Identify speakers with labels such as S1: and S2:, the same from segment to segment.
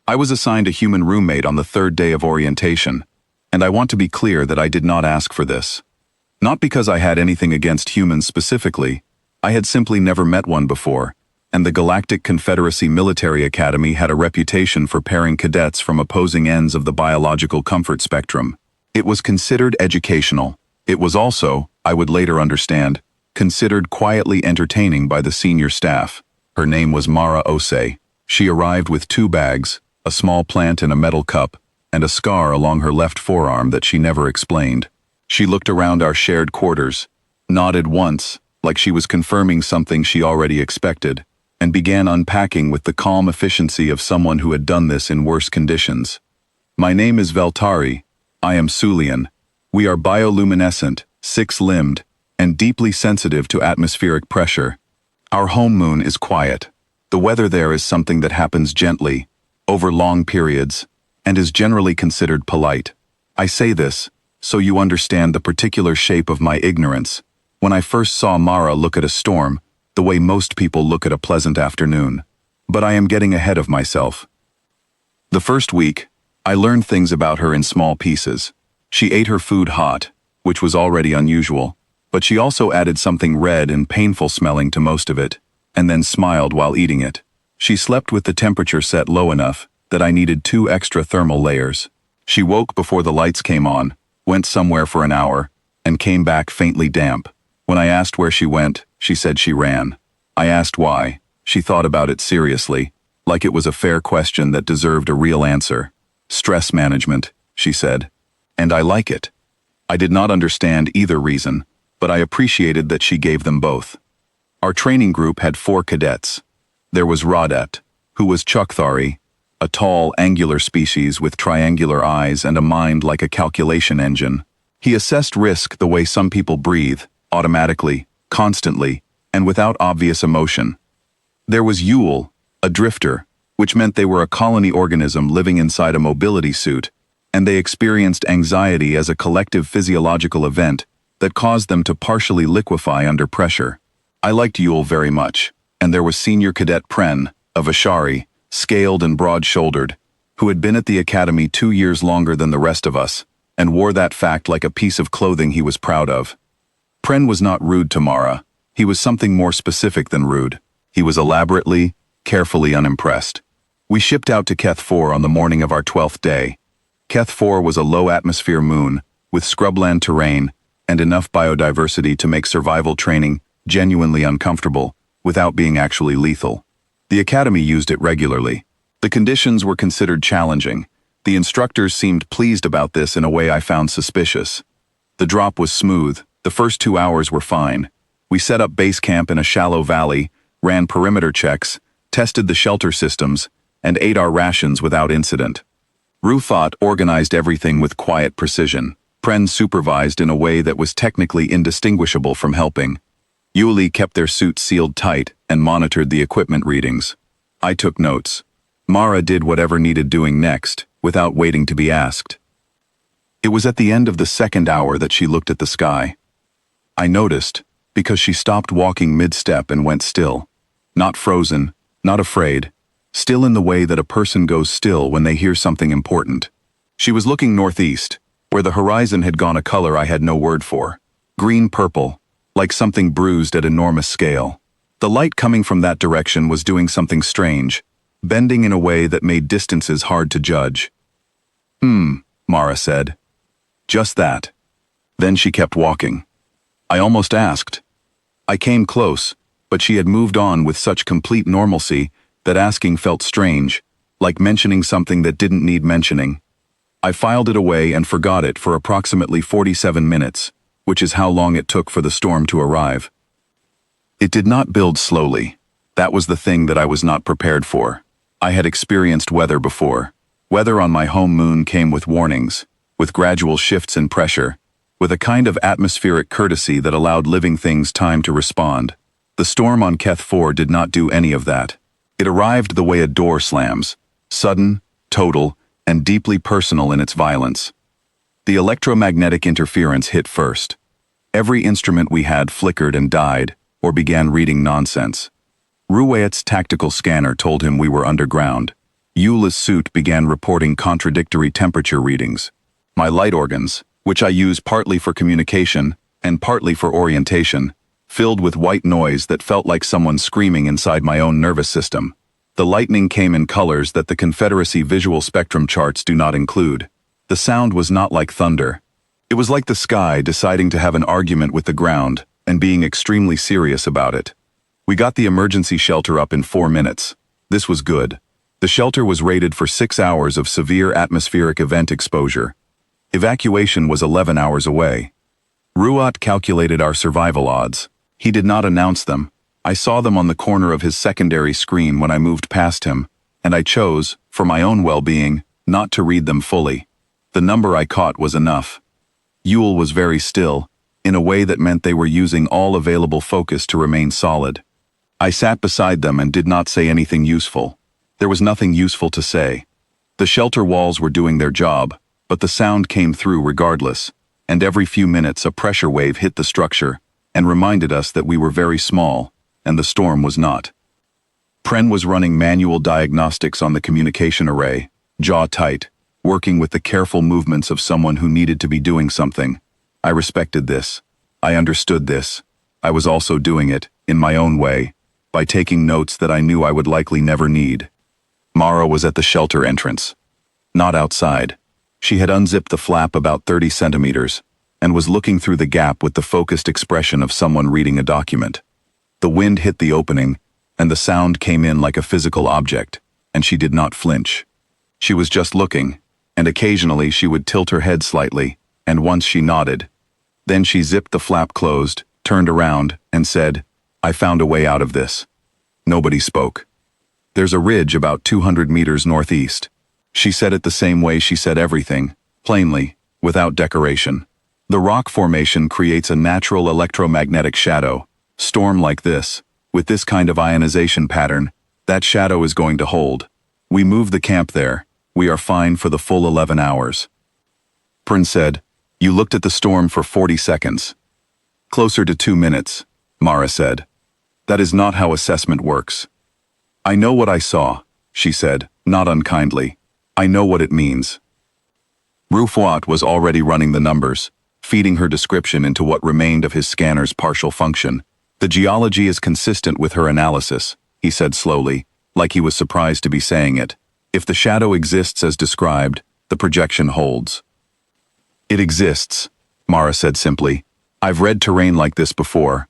S1: I was assigned a human roommate on the third day of orientation, and I want to be clear that I did not ask for this. Not because I had anything against humans specifically, I had simply never met one before, and the Galactic Confederacy Military Academy had a reputation for pairing cadets from opposing ends of the biological comfort spectrum. It was considered educational. It was also, I would later understand, considered quietly entertaining by the senior staff. Her name was Mara Osei. She arrived with 2 bags, a small plant in a metal cup, and a scar along her left forearm that she never explained. She looked around our shared quarters, nodded once, like she was confirming something she already expected, and began unpacking with the calm efficiency of someone who had done this in worse conditions. My name is Veltari. I am Sulian. We are bioluminescent, 6-limbed, and deeply sensitive to atmospheric pressure. Our home moon is quiet. The weather there is something that happens gently, over long periods, and is generally considered polite. I say this so you understand the particular shape of my ignorance. When I first saw Mara look at a storm, the way most people look at a pleasant afternoon. But I am getting ahead of myself. The first week, I learned things about her in small pieces. She ate her food hot, which was already unusual, but she also added something red and painful smelling to most of it, and then smiled while eating it. She slept with the temperature set low enough that I needed 2 extra thermal layers. She woke before the lights came on, went somewhere for an hour, and came back faintly damp. When I asked where she went, she said she ran. I asked why. She thought about it seriously, like it was a fair question that deserved a real answer. Stress management, she said. And I like it. I did not understand either reason, but I appreciated that she gave them both. Our training group had 4 cadets. There was Radet, who was Chukthari, a tall, angular species with triangular eyes and a mind like a calculation engine. He assessed risk the way some people breathe, automatically, constantly, and without obvious emotion. There was Yule, a drifter, which meant they were a colony organism living inside a mobility suit, and they experienced anxiety as a collective physiological event that caused them to partially liquefy under pressure. I liked Yule very much, and there was Senior Cadet Pren, a Vishari, scaled and broad-shouldered, who had been at the academy 2 years longer than the rest of us, and wore that fact like a piece of clothing he was proud of. Pren was not rude to Mara. He was something more specific than rude. He was elaborately, carefully unimpressed. We shipped out to Keth 4 on the morning of our 12th day. Keth 4 was a low-atmosphere moon, with scrubland terrain, and enough biodiversity to make survival training genuinely uncomfortable, without being actually lethal. The academy used it regularly. The conditions were considered challenging. The instructors seemed pleased about this in a way I found suspicious. The drop was smooth. The first 2 hours were fine. We set up base camp in a shallow valley, ran perimeter checks, tested the shelter systems, and ate our rations without incident. Rufat organized everything with quiet precision. Pren supervised in a way that was technically indistinguishable from helping. Yuli kept their suits sealed tight and monitored the equipment readings. I took notes. Mara did whatever needed doing next, without waiting to be asked. It was at the end of the 2nd hour that she looked at the sky. I noticed, because she stopped walking mid-step and went still. Not frozen, not afraid, still in the way that a person goes still when they hear something important. She was looking northeast, where the horizon had gone a color I had no word for. Green-purple, like something bruised at enormous scale. The light coming from that direction was doing something strange, bending in a way that made distances hard to judge. Mara said. Just that. Then she kept walking. I almost asked. I came close, but she had moved on with such complete normalcy that asking felt strange, like mentioning something that didn't need mentioning. I filed it away and forgot it for approximately 47 minutes, which is how long it took for the storm to arrive. It did not build slowly. That was the thing that I was not prepared for. I had experienced weather before. Weather on my home moon came with warnings, with gradual shifts in pressure, with a kind of atmospheric courtesy that allowed living things time to respond. The storm on Keth 4 did not do any of that. It arrived the way a door slams, sudden, total, and deeply personal in its violence. The electromagnetic interference hit first. Every instrument we had flickered and died, or began reading nonsense. Ruwayat's tactical scanner told him we were underground. Eula's suit began reporting contradictory temperature readings. My light organs, which I use partly for communication and partly for orientation, filled with white noise that felt like someone screaming inside my own nervous system. The lightning came in colors that the Confederacy visual spectrum charts do not include. The sound was not like thunder. It was like the sky deciding to have an argument with the ground and being extremely serious about it. We got the emergency shelter up in 4 minutes. This was good. The shelter was rated for 6 hours of severe atmospheric event exposure. Evacuation was 11 hours away. Ruat calculated our survival odds. He did not announce them. I saw them on the corner of his secondary screen when I moved past him, and I chose, for my own well-being, not to read them fully. The number I caught was enough. Yule was very still, in a way that meant they were using all available focus to remain solid. I sat beside them and did not say anything useful. There was nothing useful to say. The shelter walls were doing their job, but the sound came through regardless, and every few minutes a pressure wave hit the structure and reminded us that we were very small, and the storm was not. Pren was running manual diagnostics on the communication array, jaw tight, working with the careful movements of someone who needed to be doing something. I respected this. I understood this. I was also doing it, in my own way, by taking notes that I knew I would likely never need. Mara was at the shelter entrance. Not outside. She had unzipped the flap about 30 centimeters and was looking through the gap with the focused expression of someone reading a document. The wind hit the opening, and the sound came in like a physical object, and she did not flinch. She was just looking, and occasionally she would tilt her head slightly, and once she nodded. Then she zipped the flap closed, turned around, and said, "I found a way out of this." Nobody spoke. "There's a ridge about 200 meters northeast." She said it the same way she said everything, plainly, without decoration. The rock formation creates a natural electromagnetic shadow. Storm like this, with this kind of ionization pattern, that shadow is going to hold. We move the camp there. We are fine for the full 11 hours. Prince said, "You looked at the storm for 40 seconds. Closer to 2 minutes, Mara said. "That is not how assessment works." "I know what I saw," she said, not unkindly. "I know what it means." Rufuat was already running the numbers, feeding her description into what remained of his scanner's partial function. "The geology is consistent with her analysis," he said slowly, like he was surprised to be saying it. "If the shadow exists as described, the projection holds." "It exists," Mara said simply. "I've read terrain like this before.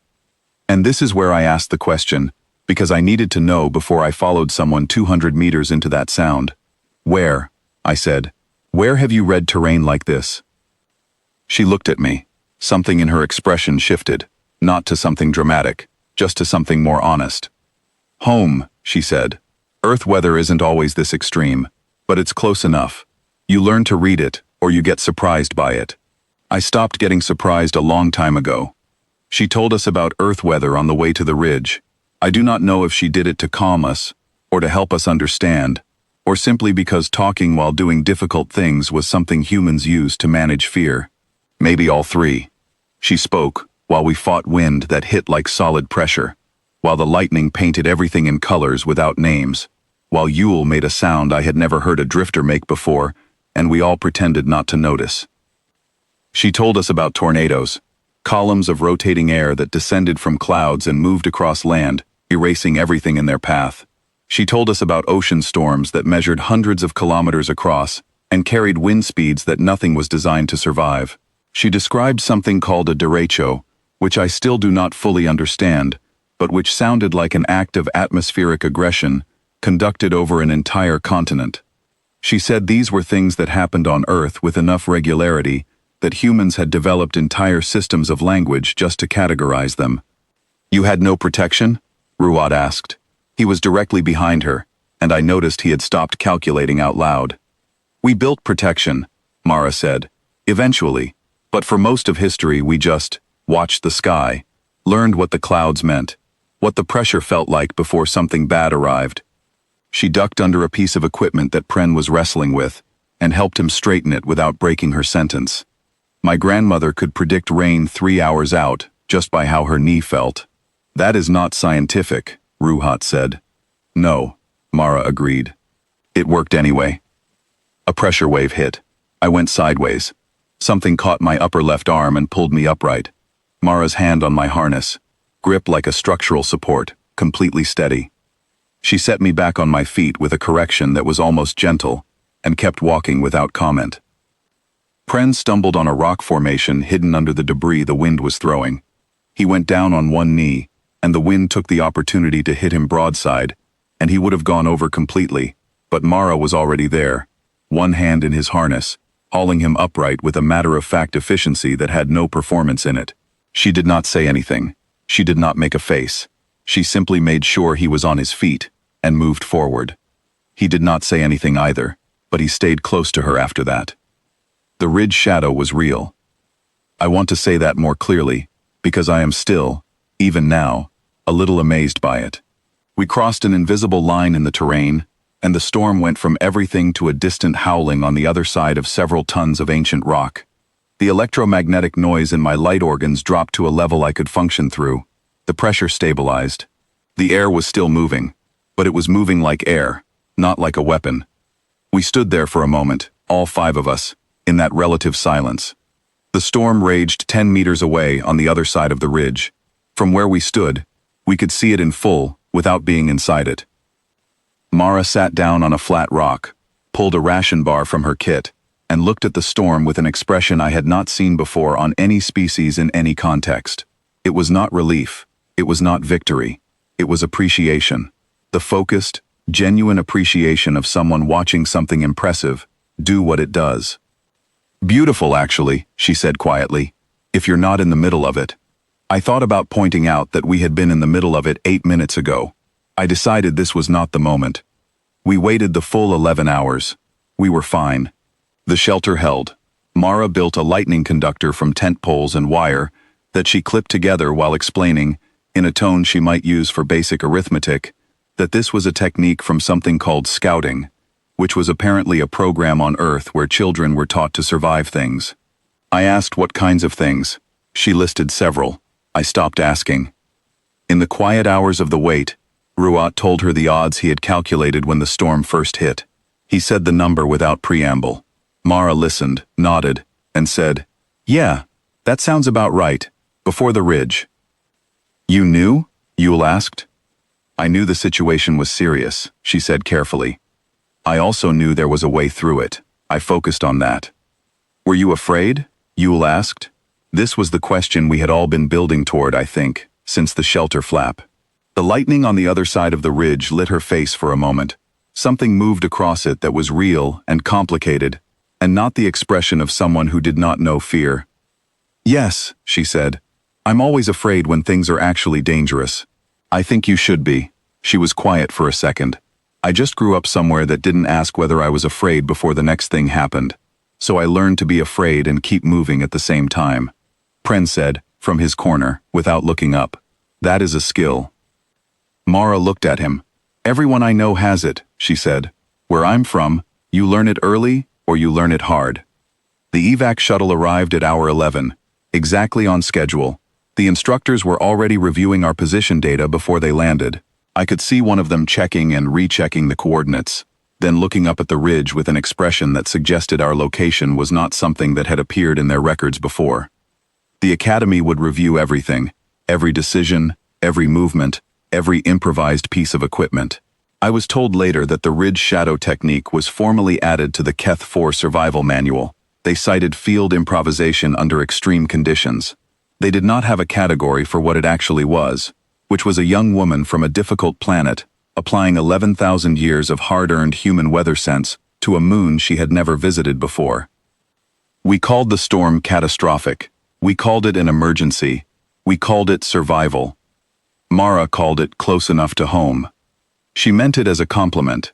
S1: And this is where I asked the question, because I needed to know before I followed someone 200 meters into that sound. Where?" I said. "Where have you read terrain like this?" She looked at me. Something in her expression shifted, not to something dramatic, just to something more honest. "Home," she said. "Earth weather isn't always this extreme, but it's close enough. You learn to read it, or you get surprised by it." I stopped getting surprised a long time ago. She told us about Earth weather on the way to the ridge. I do not know if she did it to calm us, or to help us understand, or simply because talking while doing difficult things was something humans use to manage fear. Maybe all three. She spoke while we fought wind that hit like solid pressure, while the lightning painted everything in colors without names, while Yule made a sound I had never heard a drifter make before, and we all pretended not to notice. She told us about tornadoes, columns of rotating air that descended from clouds and moved across land, erasing everything in their path. She told us about ocean storms that measured hundreds of kilometers across and carried wind speeds that nothing was designed to survive. She described something called a derecho, which I still do not fully understand, but which sounded like an act of atmospheric aggression conducted over an entire continent. She said these were things that happened on Earth with enough regularity that humans had developed entire systems of language just to categorize them. "You had no protection?" Ruat asked. He was directly behind her, and I noticed he had stopped calculating out loud. "We built protection," Mara said. "Eventually. But for most of history we just watched the sky, learned what the clouds meant, what the pressure felt like before something bad arrived." She ducked under a piece of equipment that Pren was wrestling with, and helped him straighten it without breaking her sentence. "My grandmother could predict rain 3 hours out, just by how her knee felt." "That is not scientific," Ruhat said. "No," Mara agreed. It worked anyway. A pressure wave hit. I went sideways. Something caught my upper left arm and pulled me upright. Mara's hand on my harness, grip like a structural support, completely steady. She set me back on my feet with a correction that was almost gentle, and kept walking without comment. Pren stumbled on a rock formation hidden under the debris the wind was throwing. He went down on one knee, and the wind took the opportunity to hit him broadside, and he would have gone over completely, but Mara was already there, one hand in his harness, hauling him upright with a matter-of-fact efficiency that had no performance in it. She did not say anything. She did not make a face. She simply made sure he was on his feet, and moved forward. He did not say anything either, but he stayed close to her after that. The ridge shadow was real. I want to say that more clearly, because I am still, even now, a little amazed by it. We crossed an invisible line in the terrain, and the storm went from everything to a distant howling on the other side of several tons of ancient rock. The electromagnetic noise in my light organs dropped to a level I could function through. The pressure stabilized. The air was still moving, but it was moving like air, not like a weapon. We stood there for a moment, all 5 of us, in that relative silence. The storm raged 10 meters away on the other side of the ridge. From where we stood, we could see it in full without being inside it. Mara sat down on a flat rock, pulled a ration bar from her kit, and looked at the storm with an expression I had not seen before on any species in any context. It was not relief. It was not victory. It was appreciation. The focused, genuine appreciation of someone watching something impressive do what it does. Beautiful, actually, she said quietly, if you're not in the middle of it. I thought about pointing out that we had been in the middle of it 8 minutes ago. I decided this was not the moment. We waited the full 11 hours. We were fine. The shelter held. Mara built a lightning conductor from tent poles and wire that she clipped together while explaining, in a tone she might use for basic arithmetic, that this was a technique from something called scouting, which was apparently a program on Earth where children were taught to survive things. I asked what kinds of things. She listed several. I stopped asking. In the quiet hours of the wait, Ruat told her the odds he had calculated when the storm first hit. He said the number without preamble. Mara listened, nodded, and said, "Yeah, that sounds about right, before the ridge." "You knew?" Yule asked. "I knew the situation was serious," she said carefully. "I also knew there was a way through it. I focused on that." "Were you afraid?" Yule asked. This was the question we had all been building toward, I think, since the shelter flap. The lightning on the other side of the ridge lit her face for a moment. Something moved across it that was real and complicated, and not the expression of someone who did not know fear. "Yes," she said. "I'm always afraid when things are actually dangerous. I think you should be." She was quiet for a second. "I just grew up somewhere that didn't ask whether I was afraid before the next thing happened. So I learned to be afraid and keep moving at the same time." Pren said, from his corner, without looking up. "That is a skill." Mara looked at him. "Everyone I know has it," she said. "Where I'm from, you learn it early or you learn it hard." The evac shuttle arrived at hour 11, exactly on schedule. The instructors were already reviewing our position data before they landed. I could see one of them checking and rechecking the coordinates, then looking up at the ridge with an expression that suggested our location was not something that had appeared in their records before. The academy would review everything, every decision, every movement, every improvised piece of equipment. I was told later that the ridge shadow technique was formally added to the Keth 4 survival manual. They cited field improvisation under extreme conditions. They did not have a category for what it actually was, which was a young woman from a difficult planet, applying 11,000 years of hard-earned human weather sense to a moon she had never visited before. We called the storm catastrophic. We called it an emergency. We called it survival. Mara called it close enough to home. She meant it as a compliment.